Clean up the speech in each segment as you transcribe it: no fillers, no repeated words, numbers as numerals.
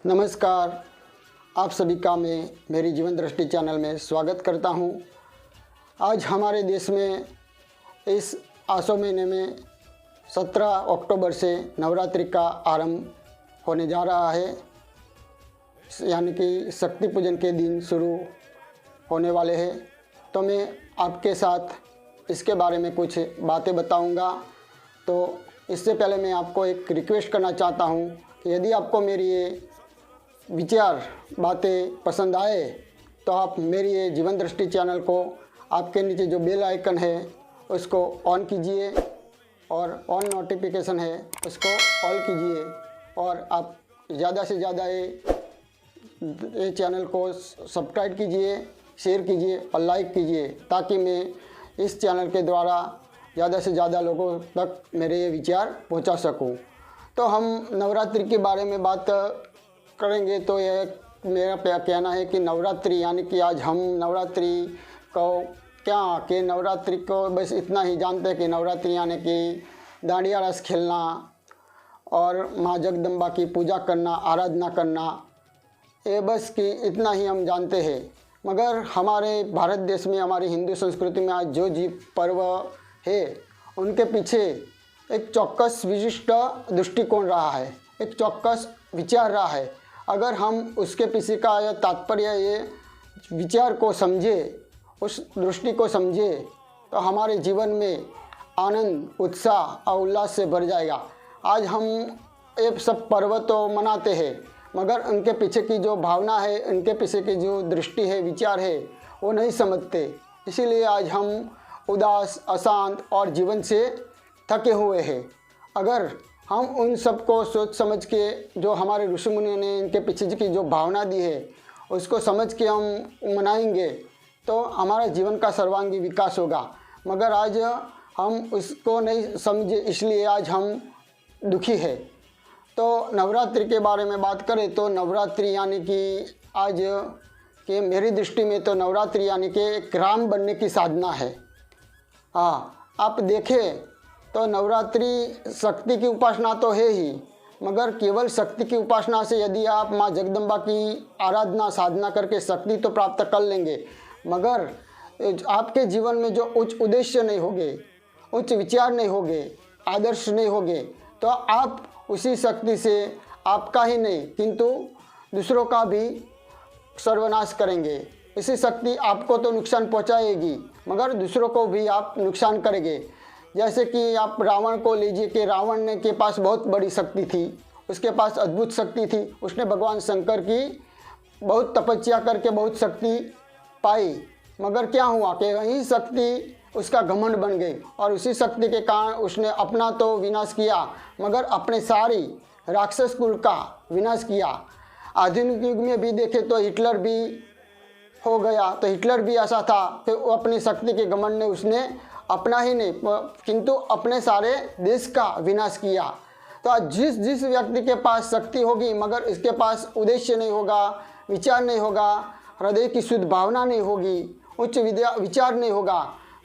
नमस्कार, आप सभी का मैं मेरी जीवन दृष्टि चैनल में स्वागत करता हूं। आज हमारे देश में इस आसो महीने में 17 अक्टूबर से नवरात्रि का आरंभ होने जा रहा है, यानी कि शक्ति पूजन के दिन शुरू होने वाले हैं। तो मैं आपके साथ इसके बारे में कुछ बातें बताऊंगा। तो इससे पहले मैं आपको एक रिक्वेस्ट करना चाहता हूं कि यदि आपको मेरी ये विचार बातें पसंद आए तो आप मेरी ये जीवन दृष्टि चैनल को आपके नीचे जो बेल आइकन है उसको ऑन कीजिए और ऑन नोटिफिकेशन है उसको ऑल कीजिए, और आप ज़्यादा से ज़्यादा ये चैनल को सब्सक्राइब कीजिए, शेयर कीजिए और लाइक कीजिए, ताकि मैं इस चैनल के द्वारा ज़्यादा से ज़्यादा लोगों तक मेरे ये विचार पहुंचा सकूं। तो हम नवरात्रि के बारे में बात करेंगे। तो यह मेरा कहना है कि नवरात्रि यानी कि आज हम नवरात्रि को नवरात्रि को बस इतना ही जानते हैं कि नवरात्रि यानी कि डांडिया रास खेलना और माँ जगदम्बा की पूजा करना, आराधना करना, ये बस कि इतना ही हम जानते हैं। मगर हमारे भारत देश में, हमारी हिंदू संस्कृति में आज जो जीव पर्व है उनके पीछे एक चौक्कस विशिष्ट दृष्टिकोण रहा है, एक चौक्कस विचार रहा है। अगर हम उसके पीछे का यह तात्पर्य, ये विचार को समझे, उस दृष्टि को समझे, तो हमारे जीवन में आनंद, उत्साह और उल्लास से भर जाएगा। आज हम ये सब पर्व तो मनाते हैं, मगर उनके पीछे की जो भावना है, उनके पीछे की जो दृष्टि है, विचार है, वो नहीं समझते। इसीलिए आज हम उदास, अशांत और जीवन से थके हुए हैं। अगर हम उन सब को सोच समझ के, जो हमारे ऋषि मुनियों ने इनके पीछे की जो भावना दी है उसको समझ के हम मनाएंगे तो हमारा जीवन का सर्वांगी विकास होगा। मगर आज हम उसको नहीं समझे, इसलिए आज हम दुखी है। तो नवरात्रि के बारे में बात करें तो नवरात्रि यानी कि आज के मेरी दृष्टि में तो नवरात्रि यानी कि एक राम बनने की साधना है। हाँ, आप देखें तो नवरात्रि शक्ति की उपासना तो है ही, मगर केवल शक्ति की उपासना से यदि आप माँ जगदम्बा की आराधना साधना करके शक्ति तो प्राप्त कर लेंगे, मगर आपके जीवन में जो उच्च उद्देश्य नहीं होंगे, उच्च विचार नहीं होंगे, आदर्श नहीं होंगे, तो आप उसी शक्ति से आपका ही नहीं किंतु दूसरों का भी सर्वनाश करेंगे। इसी शक्ति आपको तो नुकसान पहुंचाएगी, मगर दूसरों को भी आप नुकसान करेंगे। जैसे कि आप रावण को लीजिए कि रावण ने के पास बहुत बड़ी शक्ति थी, उसके पास अद्भुत शक्ति थी। उसने भगवान शंकर की बहुत तपस्या करके बहुत शक्ति पाई, मगर क्या हुआ कि वही शक्ति उसका घमंड बन गई और उसी शक्ति के कारण उसने अपना तो विनाश किया, मगर अपने सारी राक्षस कुल का विनाश किया। आधुनिक युग में भी देखे तो हिटलर भी हो गया, तो हिटलर भी ऐसा था कि वो अपनी शक्ति के घमंड ने उसने अपना ही नहीं किंतु अपने सारे देश का विनाश किया। तो आज जिस व्यक्ति के पास शक्ति होगी मगर इसके पास उद्देश्य नहीं होगा, विचार नहीं होगा, हृदय की शुद्ध भावना नहीं होगी, उच्च विचार नहीं होगा,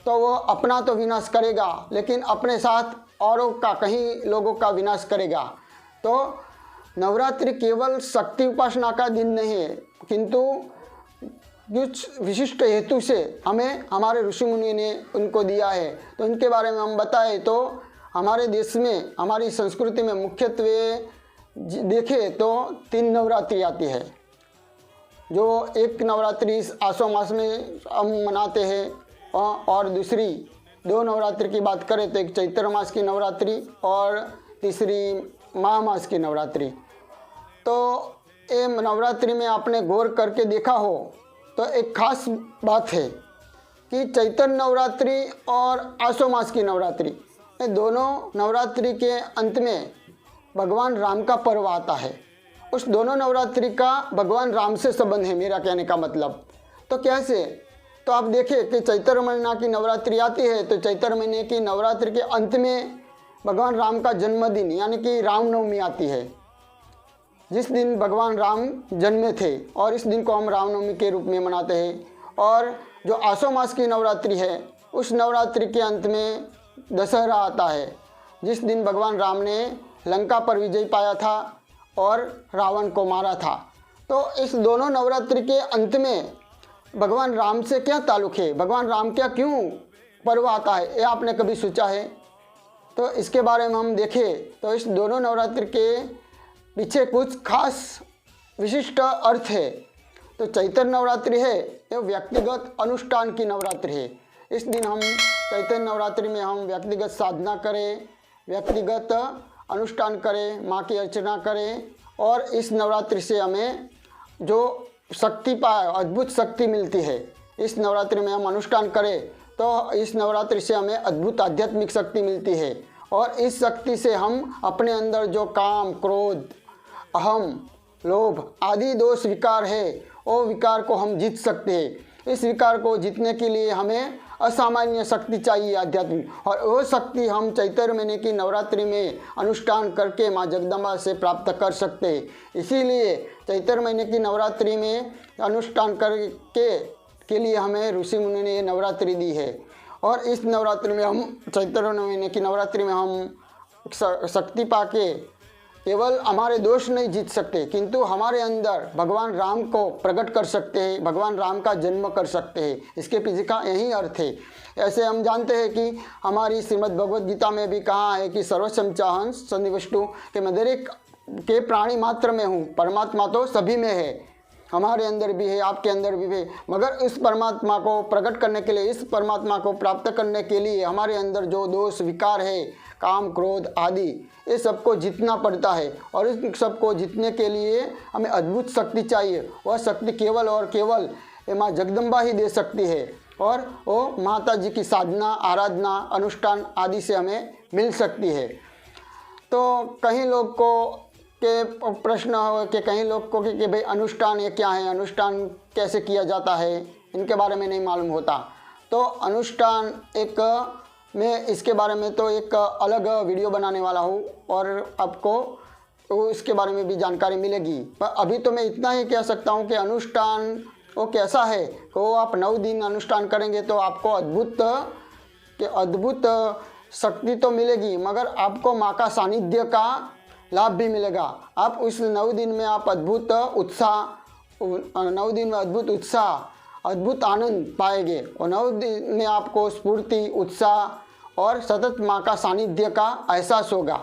तो वो अपना तो विनाश करेगा, लेकिन अपने साथ औरों का, कहीं लोगों का विनाश करेगा। तो नवरात्रि केवल शक्ति उपासना का दिन नहीं है, किंतु कुछ विशिष्ट हेतु से हमें हमारे ऋषि मुनि ने उनको दिया है। तो इनके बारे में हम बताएं तो हमारे देश में, हमारी संस्कृति में मुख्यत्वे देखें तो 3 नवरात्रि आती है। जो एक नवरात्रि आसो मास में हम मनाते हैं, और दूसरी 2 नवरात्रि की बात करें तो एक चैत्र मास की नवरात्रि और तीसरी माह मास की नवरात्रि। तो ये नवरात्रि में आपने गौर करके देखा हो तो एक खास बात है कि चैत्र नवरात्रि और आसो मास की नवरात्रि, ये दोनों नवरात्रि के अंत में भगवान राम का पर्व आता है। उस दोनों नवरात्रि का भगवान राम से संबंध है, मेरा कहने का मतलब। तो कैसे? तो आप देखें कि चैत्र महीना की नवरात्रि आती है, तो चैत्र महीने की नवरात्रि के अंत में भगवान राम का जन्मदिन यानी कि रामनवमी आती है, जिस दिन भगवान राम जन्मे थे, और इस दिन को हम रामनवमी के रूप में मनाते हैं। और जो आसो मास की नवरात्रि है, उस नवरात्रि के अंत में दशहरा आता है, जिस दिन भगवान राम ने लंका पर विजय पाया था और रावण को मारा था। तो इस दोनों नवरात्रि के अंत में भगवान राम से क्या ताल्लुक़ है, भगवान राम क्या क्यों पर्व आता है, ये आपने कभी सोचा है? तो इसके बारे में हम देखें तो इस दोनों नवरात्रि के पीछे कुछ खास विशिष्ट अर्थ है। तो चैत्र नवरात्रि है ये व्यक्तिगत अनुष्ठान की नवरात्रि है। इस दिन हम चैत्र नवरात्रि में हम व्यक्तिगत साधना करें, व्यक्तिगत अनुष्ठान करें, माँ की अर्चना करें और इस नवरात्रि से हमें जो शक्ति पाए, अद्भुत शक्ति मिलती है। इस नवरात्रि में हम अनुष्ठान करें तो इस नवरात्रि से हमें अद्भुत आध्यात्मिक शक्ति मिलती है और इस शक्ति से हम अपने अंदर जो काम, क्रोध, अहम, लोभ आदि दोष विकार है वो विकार को हम जीत सकते हैं। इस विकार को जीतने के लिए हमें असामान्य शक्ति चाहिए आध्यात्मिक, और वो शक्ति हम चैत्र महीने की नवरात्रि में अनुष्ठान करके माँ जगदम्बा से प्राप्त कर सकते हैं। इसीलिए चैत्र महीने की नवरात्रि में अनुष्ठान करके के लिए हमें ऋषि मुनि ने ये नवरात्रि दी है। और इस नवरात्रि में हम चैत्र महीने की नवरात्रि में हम शक्ति पाके केवल हमारे दोष नहीं जीत सकते किंतु हमारे अंदर भगवान राम को प्रकट कर सकते हैं, भगवान राम का जन्म कर सकते हैं। इसके पीछे का यही अर्थ है। ऐसे हम जानते हैं कि हमारी श्रीमद् भगवद गीता में भी कहा है कि सर्वसम चाहं सन्निविष्टु, कि मैं दरेक के प्राणी मात्र में हूँ, परमात्मा तो सभी में है, हमारे अंदर भी है, आपके अंदर भी है। मगर इस परमात्मा को प्रकट करने के लिए, इस परमात्मा को प्राप्त करने के लिए हमारे अंदर जो दोष विकार है, काम, क्रोध आदि, ये सबको जीतना पड़ता है। और इस सबको जीतने के लिए हमें अद्भुत शक्ति चाहिए। वह शक्ति केवल और केवल माँ जगदम्बा ही दे सकती है और वो माता जी की साधना, आराधना, अनुष्ठान आदि से हमें मिल सकती है। तो कहीं लोग को के प्रश्न हो कि कहीं लोग को कि भाई अनुष्ठान ये क्या है, अनुष्ठान कैसे किया जाता है, इनके बारे में नहीं मालूम होता। तो अनुष्ठान एक मैं इसके बारे में तो एक अलग वीडियो बनाने वाला हूँ और आपको इसके बारे में भी जानकारी मिलेगी। पर अभी तो मैं इतना ही कह सकता हूँ कि अनुष्ठान वो कैसा है कि वो आप 9 दिन अनुष्ठान करेंगे तो आपको अद्भुत शक्ति तो मिलेगी, मगर आपको माँ का सानिध्य का लाभ भी मिलेगा। आप उस 9 दिन में आप 9 दिन में अद्भुत उत्साह, अद्भुत आनंद पाएंगे और 9 दिन में आपको स्फूर्ति, उत्साह और सतत माँ का सानिध्य का एहसास होगा।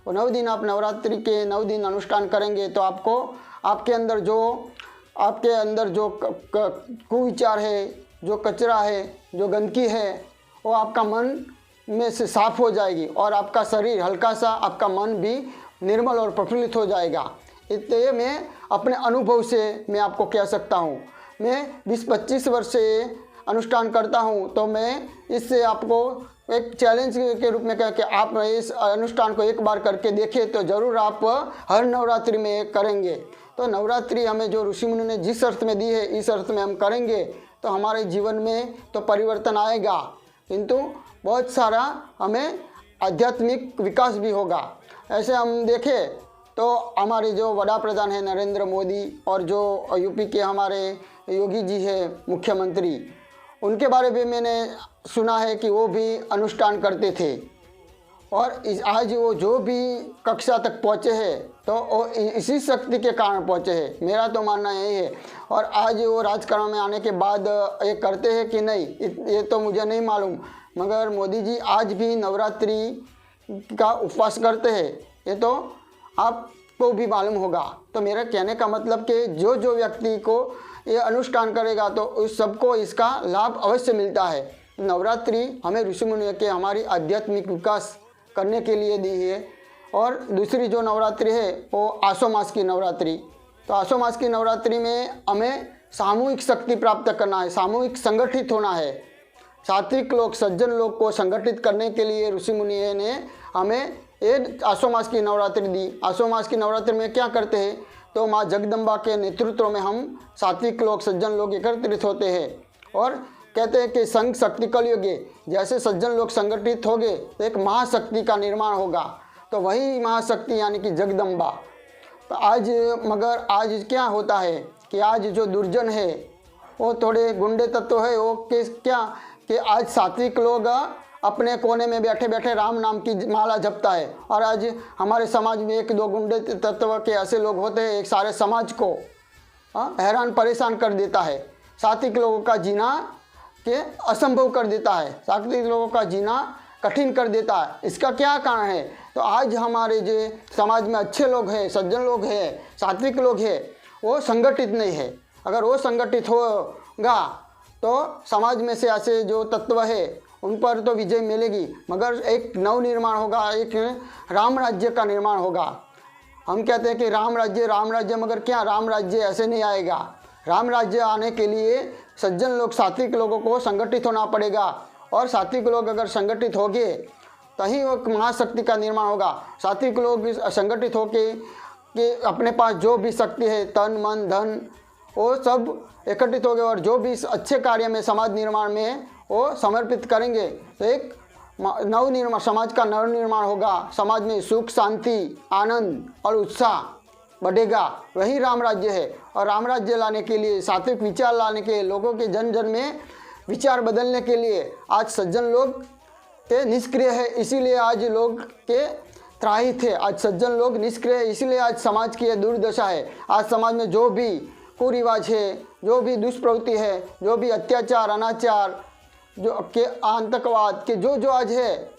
और 9 दिन आप नवरात्रि के 9 दिन अनुष्ठान करेंगे तो आपको आपके अंदर जो कुविचार है, जो कचरा है, जो गंदगी है, वो आपका मन में से साफ हो जाएगी और आपका शरीर हल्का सा, आपका मन भी निर्मल और प्रफुल्लित हो जाएगा। इसलिए मैं अपने अनुभव से मैं आपको कह सकता हूँ। मैं 20-25 वर्ष से अनुष्ठान करता हूँ, तो मैं इससे आपको एक चैलेंज के रूप में कह के आप इस अनुष्ठान को एक बार करके देखें तो ज़रूर आप हर नवरात्रि में करेंगे। तो नवरात्रि हमें जो ऋषि मुनि ने जिस अर्थ में दी है, इस अर्थ में हम करेंगे तो हमारे जीवन में तो परिवर्तन आएगा, किंतु बहुत सारा हमें आध्यात्मिक विकास भी होगा। ऐसे हम देखें तो हमारे जो वड़ा प्रधान है नरेंद्र मोदी और जो यूपी के हमारे योगी जी है मुख्यमंत्री, उनके बारे में मैंने सुना है कि वो भी अनुष्ठान करते थे और आज वो जो भी कक्षा तक पहुँचे हैं तो वो इसी शक्ति के कारण पहुँचे हैं। मेरा तो मानना यही है। और आज वो राजकारण में आने के बाद ये करते हैं कि नहीं, ये तो मुझे नहीं मालूम, मगर मोदी जी आज भी नवरात्रि का उपवास करते हैं, ये तो आपको भी मालूम होगा। तो मेरा कहने का मतलब कि जो व्यक्ति को ये अनुष्ठान करेगा तो उस सबको इसका लाभ अवश्य मिलता है। नवरात्रि हमें ऋषि मुनि के हमारी आध्यात्मिक विकास करने के लिए दी है। और दूसरी जो नवरात्रि है वो आसो मास की नवरात्रि। तो आसो मास की नवरात्रि में हमें सामूहिक शक्ति प्राप्त करना है, सामूहिक संगठित होना है। सात्विक लोग, सज्जन लोग को संगठित करने के लिए ऋषि मुनि ने हमें ये आसो मास की नवरात्रि दी। आसो मास की नवरात्रि में क्या करते हैं तो माँ जगदम्बा के नेतृत्व में हम सात्विक लोग, सज्जन लोग एकत्रित होते हैं और कहते हैं कि संघ शक्ति कलयुग, जैसे सज्जन लोग संगठित होंगे तो एक महाशक्ति का निर्माण होगा। तो वही महाशक्ति यानी कि जगदम्बा। तो मगर आज क्या होता है कि आज जो दुर्जन है वो थोड़े गुंडे तत्व है, वो कि आज सात्विक लोग अपने कोने में बैठे बैठे राम नाम की माला जपता है। और आज हमारे समाज में एक दो गुंडे तत्व के ऐसे लोग होते हैं, एक सारे समाज को हैरान परेशान कर देता है, सात्विक लोगों का जीना के असंभव कर देता है, सात्विक लोगों का जीना कठिन कर देता है। इसका क्या कारण है? तो आज हमारे जो समाज में अच्छे लोग हैं, सज्जन लोग हैं, सात्विक लोग हैं, वो संगठित नहीं है। अगर वो संगठित होगा तो समाज में से ऐसे जो तत्व है उन पर तो विजय मिलेगी, मगर एक नव निर्माण होगा, एक राम राज्य का निर्माण होगा। हम कहते हैं कि राम राज्य, मगर क्या राम राज्य ऐसे नहीं आएगा। राम राज्य आने के लिए सज्जन लोग, सात्विक लोगों को संगठित होना पड़ेगा, और सात्विक लोग अगर संगठित होंगे तभी वो महाशक्ति का निर्माण होगा। सात्विक लोग संगठित होके कि अपने पास जो भी शक्ति है, तन मन धन, वो सब एकत्रित हो गए और जो भी अच्छे कार्य में, समाज निर्माण में वो समर्पित करेंगे तो एक नव निर्माण, समाज का नव निर्माण होगा। समाज में सुख, शांति, आनंद और उत्साह बढ़ेगा। वही राम राज्य है। और राम राज्य लाने के लिए, सात्विक विचार लाने के लिए, लोगों के जन जन में विचार बदलने के लिए आज सज्जन लोग के निष्क्रिय है, इसीलिए आज लोग के त्राही थे। आज सज्जन लोग निष्क्रिय है, इसीलिए आज समाज की यह दुर्दशा है। आज समाज में जो भी कुरिवाज है, जो भी दुष्प्रवृत्ति है, जो भी अत्याचार, अनाचार, जो के आतंकवाद के जो आज है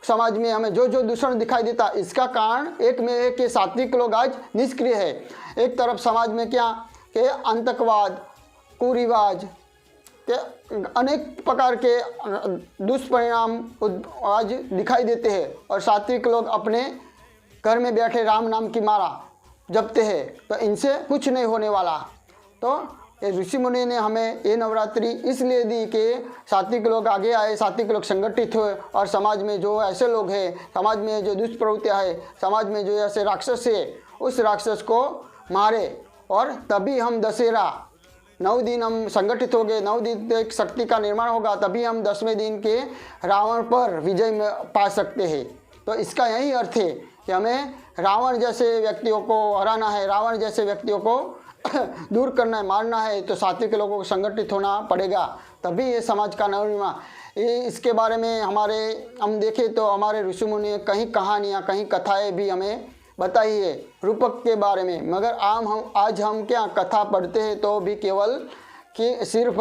समाज में, हमें जो दूषण दिखाई देता, इसका कारण एक में है कि सात्विक लोग आज निष्क्रिय है। एक तरफ समाज में क्या के आतंकवाद, कुरिवाज के अनेक प्रकार के दुष्परिणाम आज दिखाई देते हैं, और सात्विक लोग अपने घर में बैठे राम नाम की माला जपते हैं, तो इनसे कुछ नहीं होने वाला। तो ये ऋषि मुनि ने हमें ये नवरात्रि इसलिए दी कि सात्विक लोग आगे आए, सात्विक लोग संगठित हुए, और समाज में जो ऐसे लोग हैं, समाज में जो दुष्प्रवृत्तियाँ है, समाज में जो ऐसे राक्षस है, उस राक्षस को मारे। और तभी हम दशहरा 9 दिन हम संगठित हो गए, 9 दिन एक शक्ति का निर्माण होगा, तभी हम 10वें दिन के रावण पर विजय में पा सकते हैं। तो इसका यही अर्थ है कि हमें रावण जैसे व्यक्तियों को हराना है, रावण जैसे व्यक्तियों को दूर करना है, मारना है, तो सात्विक लोगों को संगठित होना पड़ेगा, तभी ये समाज का नवनिर्माण। ये इसके बारे में हम देखें तो हमारे ऋषि मुनि कहीं कहानियाँ, कहीं कथाएँ भी हमें बताई है रूपक के बारे में। मगर आज हम क्या कथा पढ़ते हैं तो भी केवल कि सिर्फ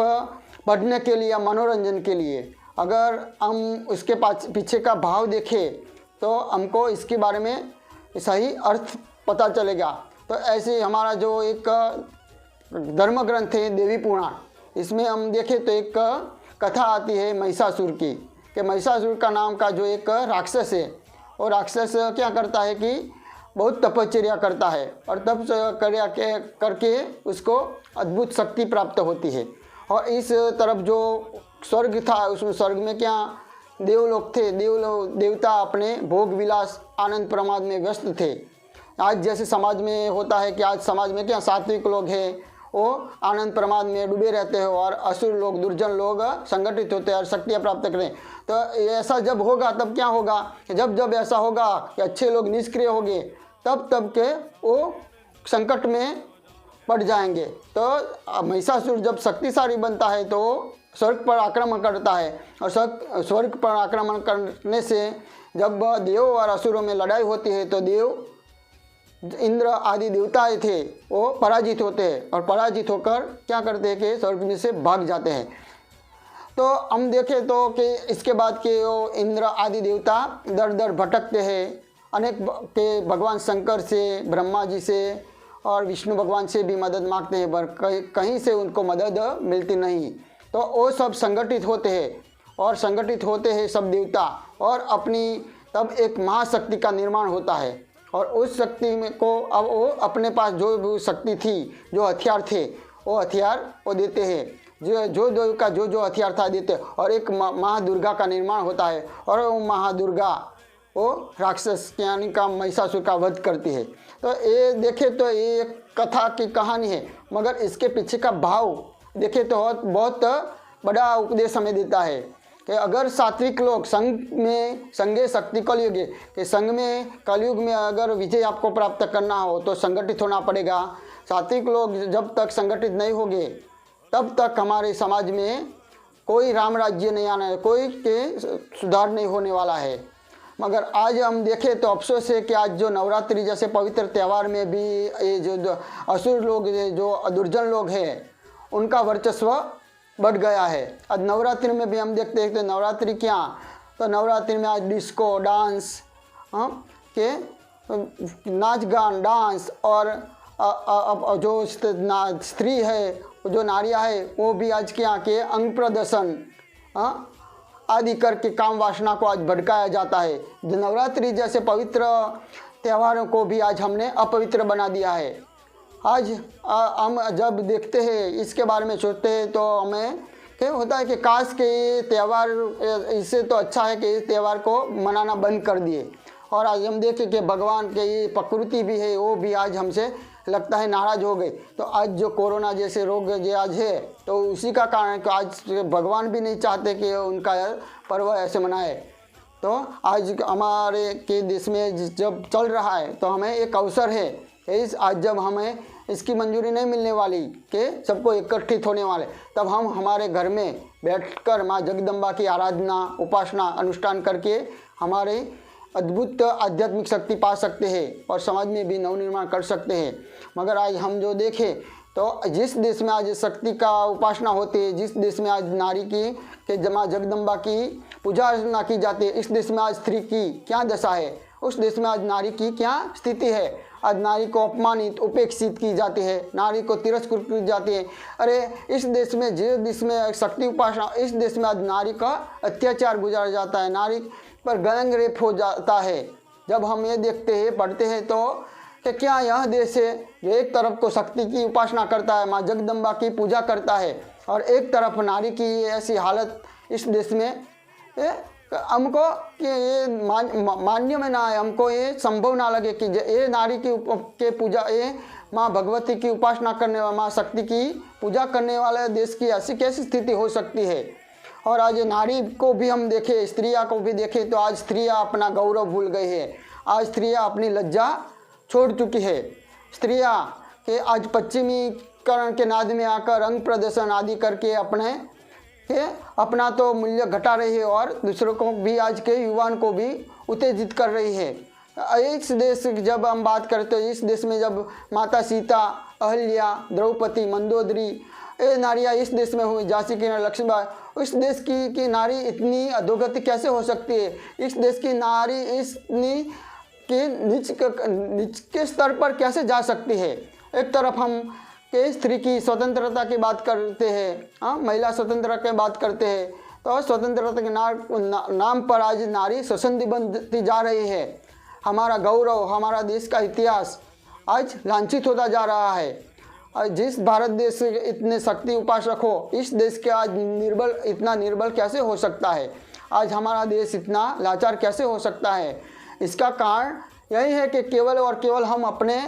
पढ़ने के लिए, मनोरंजन के लिए। अगर हम उसके पीछे का भाव देखें तो हमको इसके बारे में सही अर्थ पता चलेगा। तो ऐसे हमारा जो एक धर्म ग्रंथ है देवी पुराण, इसमें हम देखें तो एक कथा आती है महिषासुर की, कि महिषासुर का नाम का जो एक राक्षस है, वो राक्षस क्या करता है कि बहुत तपश्चर्या करता है, और तपश्चर्या करके उसको अद्भुत शक्ति प्राप्त होती है। और इस तरफ जो स्वर्ग था, उसमें स्वर्ग में क्या देवलोक थे, देवता अपने भोग विलास, आनंद प्रमाद में व्यस्त थे। आज जैसे समाज में होता है कि आज समाज में क्या सात्विक लोग हैं, वो आनंद प्रमाद में डूबे रहते हैं, और असुर लोग, दुर्जन लोग संगठित होते हैं और शक्तियाँ प्राप्त करें। तो ऐसा जब होगा तब क्या होगा, जब ऐसा होगा कि अच्छे लोग निष्क्रिय होंगे, तब के वो संकट में पड़ जाएंगे। तो महिषासुर जब शक्तिशाली बनता है तो स्वर्ग पर आक्रमण करता है, और स्वर्ग पर आक्रमण करने से जब देव और असुरों में लड़ाई होती है तो देव, इंद्र आदि देवताएं थे, वो पराजित होते हैं, और पराजित होकर क्या करते हैं कि स्वर्ग में से भाग जाते हैं। तो हम देखें तो कि इसके बाद के वो इंद्र आदि देवता दर दर भटकते हैं, अनेक के भगवान शंकर से, ब्रह्मा जी से और विष्णु भगवान से भी मदद मांगते हैं, पर कहीं से उनको मदद मिलती नहीं। तो वो सब संगठित होते हैं, और संगठित होते हैं सब देवता, और अपनी तब एक महाशक्ति का निर्माण होता है। और उस शक्ति में को अब वो अपने पास जो भी शक्ति थी, जो हथियार थे, वो हथियार वो देते हैं, जो देव का जो हथियार था देते हैं, और एक महादुर्गा का निर्माण होता है, और वो महादुर्गा वो राक्षस यानी का महिषासुर का वध करती है। तो ये देखे तो ये एक कथा की कहानी है, मगर इसके पीछे का भाव देखे तो बहुत बड़ा उपदेश हमें देता है कि अगर सात्विक लोग संगे शक्ति कलयुग है, कि संग में कलयुग में अगर विजय आपको प्राप्त करना हो तो संगठित होना पड़ेगा। सात्विक लोग जब तक संगठित नहीं होंगे तब तक हमारे समाज में कोई राम राज्य नहीं आना है, कोई के सुधार नहीं होने वाला है। मगर आज हम देखें तो अफसोस है कि आज जो नवरात्रि जैसे पवित्र त्यौहार में भी ये जो असुर लोग, जो दुर्जन लोग हैं, उनका वर्चस्व बढ़ गया है। आज नवरात्रि में भी हम देखते हैं तो नवरात्रि क्या, तो नवरात्रि में आज डिस्को डांस के नाच गान डांस, और जो स्त्री है, जो नारियां है, वो भी आज क्या के अंग प्रदर्शन आदि करके काम वासना को आज भड़काया जाता है। जो नवरात्रि जैसे पवित्र त्योहारों को भी आज हमने अपवित्र बना दिया है। आज हम जब देखते हैं, इसके बारे में सोचते हैं, तो हमें क्या होता है कि काश के ये त्यौहार, इससे तो अच्छा है कि इस त्यौहार को मनाना बंद कर दिए। और आज हम देखें कि भगवान के ये प्रकृति भी है, वो भी आज हमसे लगता है नाराज़ हो गए। तो आज जो कोरोना जैसे रोग जो आज है, तो उसी का कारण कि आज भगवान भी नहीं चाहते कि उनका पर्व ऐसे मनाए। तो आज हमारे के देश में जब चल रहा है, तो हमें एक अवसर है, इस आज जब हमें इसकी मंजूरी नहीं मिलने वाली कि सबको एकत्रित होने वाले, तब हम हमारे घर में बैठकर माँ जगदम्बा की आराधना, उपासना, अनुष्ठान करके हमारे अद्भुत आध्यात्मिक शक्ति पा सकते हैं और समाज में भी नवनिर्माण कर सकते हैं। मगर आज हम जो देखें तो जिस देश में आज शक्ति का उपासना होती है, जिस देश में आज नारी की के माँ जगदम्बा की पूजा अर्चना की जाती है, इस देश में आज स्त्री की क्या दशा है, उस देश में आज नारी की क्या स्थिति है। आज नारी को अपमानित, उपेक्षित की जाती है, नारी को तिरस्कृत की जाती है। अरे इस देश में, जिस देश में शक्ति उपासना, इस देश में आज नारी का अत्याचार गुजारा जाता है, नारी पर गैंग रेप हो जाता है। जब हम ये देखते हैं, पढ़ते हैं, तो कि क्या यह देश है जो एक तरफ को शक्ति की उपासना करता है, माँ जगदम्बा की पूजा करता है, और एक तरफ नारी की ऐसी हालत इस देश में हमको कि ये मान्य में ना आए, हमको ये संभव ना लगे कि ये नारी की पूजा, ये माँ भगवती की उपासना करने वाला, माँ शक्ति की पूजा करने वाले देश की ऐसी कैसी स्थिति हो सकती है। और आज नारी को भी हम देखें, स्त्रियाँ को भी देखें, तो आज स्त्रियाँ अपना गौरव भूल गई है। आज स्त्रियाँ अपनी लज्जा छोड़ चुकी है। स्त्रियाँ के आज पश्चिमीकरण के नाद में आकर रंग प्रदर्शन आदि करके अपना तो मूल्य घटा रही है, और दूसरों को भी, आज के युवाओं को भी उत्तेजित कर रही है। इस देश जब हम बात करते हैं, इस देश में जब माता सीता, अहल्या, द्रौपदी, मंदोदरी, ये नारियाँ इस देश में हुई, झांसी की लक्ष्मीबाई, इस देश की नारी इतनी अधोगति कैसे हो सकती है। इस देश की नारी इतनी कि नीच के स्तर पर कैसे जा सकती है। एक तरफ हम के स्त्री की स्वतंत्रता की बात करते हैं, महिला स्वतंत्रता की बात करते हैं, तो स्वतंत्रता के नाम पर आज नारी स्वसंधी बनती जा रही है। हमारा गौरव, हमारा देश का इतिहास आज लांछित होता जा रहा है। जिस भारत देश से इतने शक्ति उपासक हो, इस देश के आज इतना निर्बल कैसे हो सकता है। आज हमारा देश इतना लाचार कैसे हो सकता है। इसका कारण यही है कि केवल और केवल हम अपने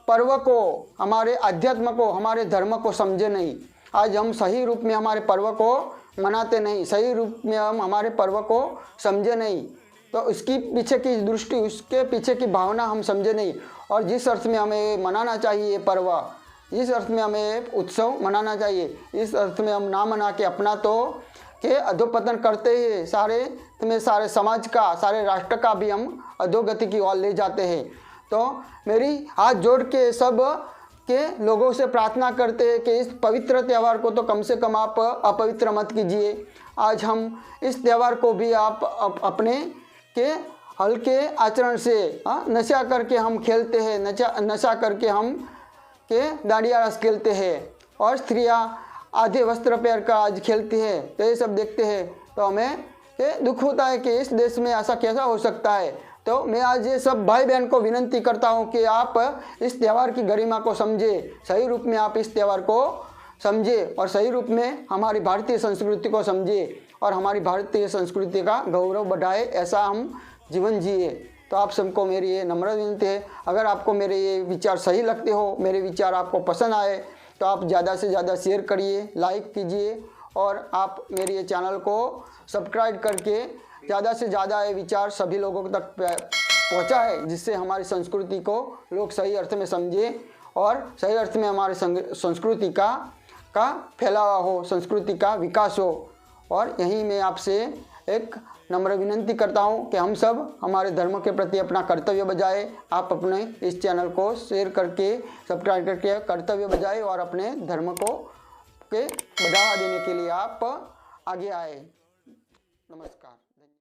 पर्व को, हमारे अध्यात्म को, हमारे धर्म को समझे नहीं। आज हम सही रूप में हमारे पर्व को मनाते नहीं, सही रूप में हम हमारे पर्व को समझे नहीं, तो उसकी पीछे की दृष्टि, उसके पीछे की भावना हम समझे नहीं। और जिस अर्थ में हमें मनाना चाहिए पर्व, जिस अर्थ में हमें उत्सव मनाना चाहिए, इस अर्थ में हम ना मना के अपना तो के अधोपतन करते ही सारे समाज का, सारे राष्ट्र का भी हम अधोगति की ओर ले जाते हैं। तो मेरी हाथ जोड़ के सब के लोगों से प्रार्थना करते हैं कि इस पवित्र त्यौहार को तो कम से कम आप अपवित्र मत कीजिए। आज हम इस त्यौहार को भी आप अपने के हल्के आचरण से, नशा करके हम खेलते हैं, नशा करके हम के दांडिया रस खेलते हैं, और स्त्रियां आधे वस्त्र पहन कर आज खेलती है। तो ये सब देखते हैं तो हमें दुख होता है कि इस देश में ऐसा कैसा हो सकता है। तो मैं आज ये सब भाई बहन को विनंती करता हूँ कि आप इस त्यौहार की गरिमा को समझे, सही रूप में आप इस त्यौहार को समझे, और सही रूप में हमारी भारतीय संस्कृति को समझे, और हमारी भारतीय संस्कृति का गौरव बढ़ाए, ऐसा हम जीवन जिए। तो आप सबको मेरी ये नम्र विनती है, अगर आपको मेरे ये विचार सही लगते हो, मेरे विचार आपको पसंद आए, तो आप ज़्यादा से ज़्यादा शेयर करिए, लाइक कीजिए, और आप मेरे ये चैनल को सब्सक्राइब करके ज़्यादा से ज़्यादा ये विचार सभी लोगों तक पहुँचाए, जिससे हमारी संस्कृति को लोग सही अर्थ में समझें, और सही अर्थ में हमारे संस्कृति का फैलावा हो, संस्कृति का विकास हो, और यहीं मैं आपसे एक नम्र विनंती करता हूँ कि हम सब हमारे धर्म के प्रति अपना कर्तव्य बजाएं। आप अपने इस चैनल को शेयर करके, सब्सक्राइब करके कर्तव्य बजाएं और अपने धर्म को बढ़ावा देने के लिए आप आगे आए। नमस्कार।